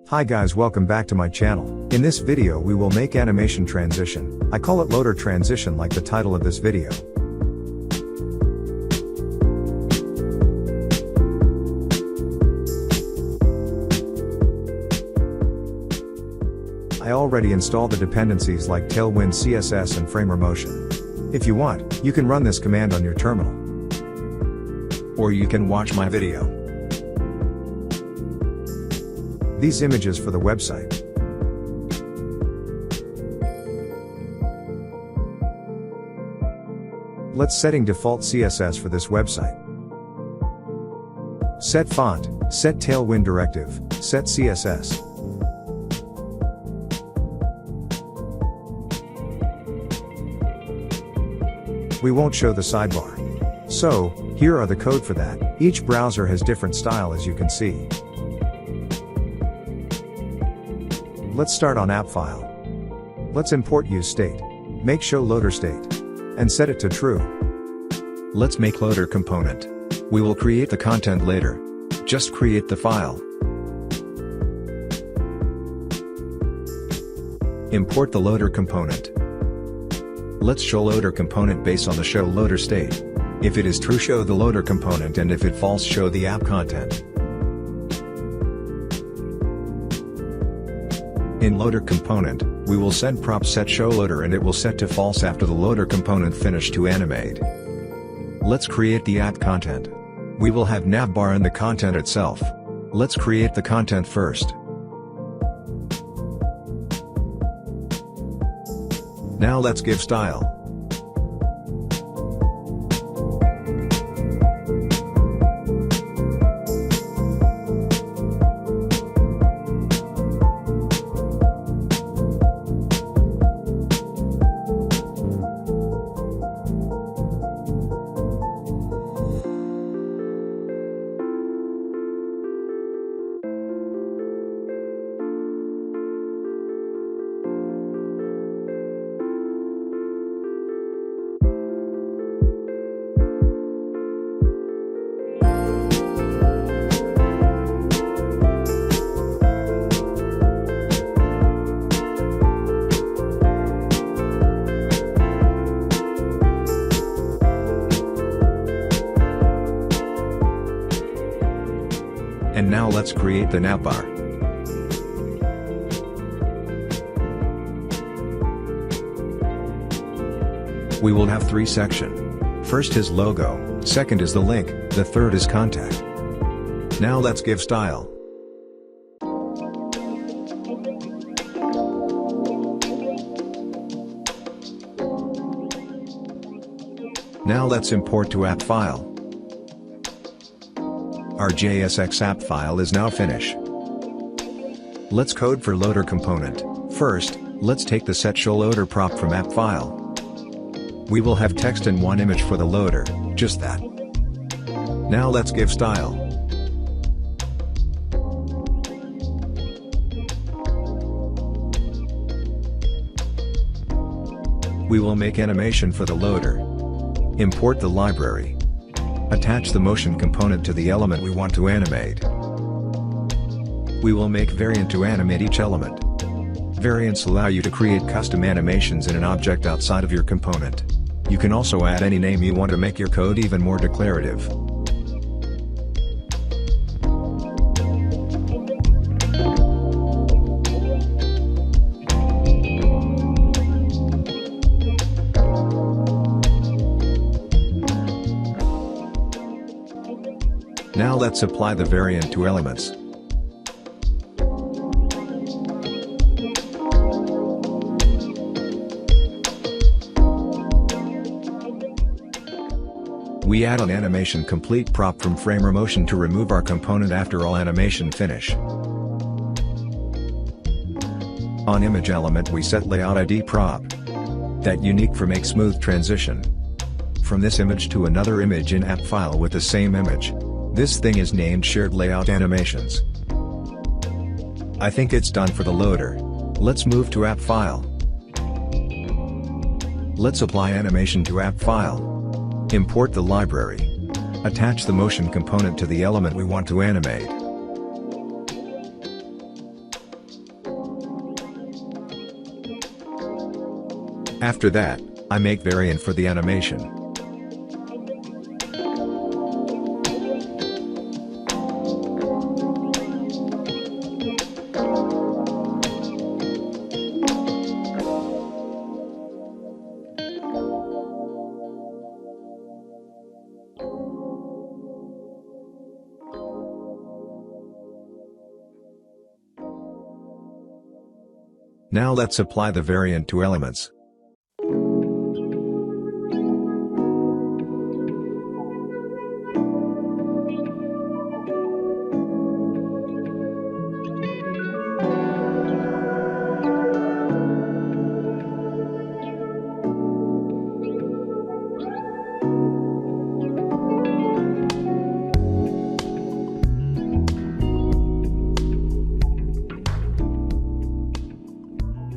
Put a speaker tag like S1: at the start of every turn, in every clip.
S1: Hi guys, welcome back to my channel. In this video we will make animation transition. I call it loader transition like the title of this video. I already installed the dependencies like Tailwind CSS and Framer Motion. If you want, you can run this command on your terminal. Or you can watch my video. These images for the website. Let's setting default CSS for this website. Set font, set Tailwind directive, set CSS. We won't show the sidebar. So, here are the code for that. Each browser has different style as you can see. Let's start on app file. Let's import use state. Make show loader state. And set it to true. Let's make loader component. We will create the content later. Just create the file. Import the loader component. Let's show loader component based on the show loader state. If it is true, show the loader component, and if it false, show the app content. In loader component, we will set prop set show loader and it will set to false after the loader component finish to animate. Let's create the app content. We will have navbar in the content itself. Let's create the content first. Now let's give style. And now let's create the navbar. We will have three sections. First is logo, second is the link, the third is contact. Now let's give style. Now let's import to app file. Our JSX app file is now finished. Let's code for loader component. First, let's take the set show loader prop from app file. We will have text and one image for the loader, just that. Now let's give style. We will make animation for the loader. Import the library. Attach the motion component to the element we want to animate. We will make variant to animate each element. Variants allow you to create custom animations in an object outside of your component. You can also add any name you want to make your code even more declarative. Now let's apply the variant to elements. We add an animation complete prop from Framer Motion to remove our component after all animation finish. On image element we set layout ID prop. That unique for make smooth transition. From this image to another image in app file with the same image. This thing is named shared layout animations. I think it's done for the loader. Let's move to app file. Let's apply animation to app file. Import the library. Attach the motion component to the element we want to animate. After that, I make variant for the animation. Now let's apply the variant to elements.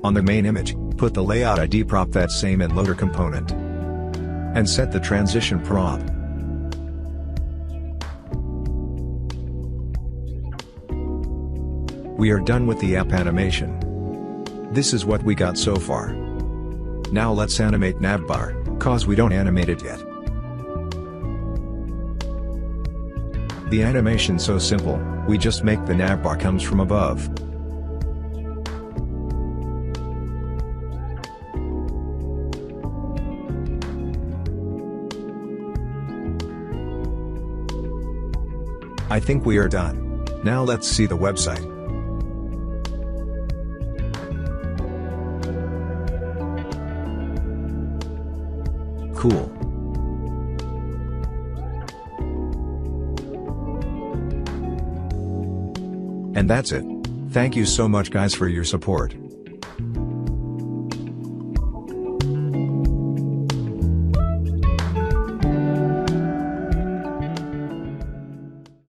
S1: On the main image, put the layout ID prop that same in loader component. And set the transition prop. We are done with the app animation. This is what we got so far. Now let's animate Navbar, cause we don't animate it yet. The animation's so simple, we just make the Navbar comes from above. I think we are done. Now let's see the website. Cool. And that's it. Thank you so much guys for your support.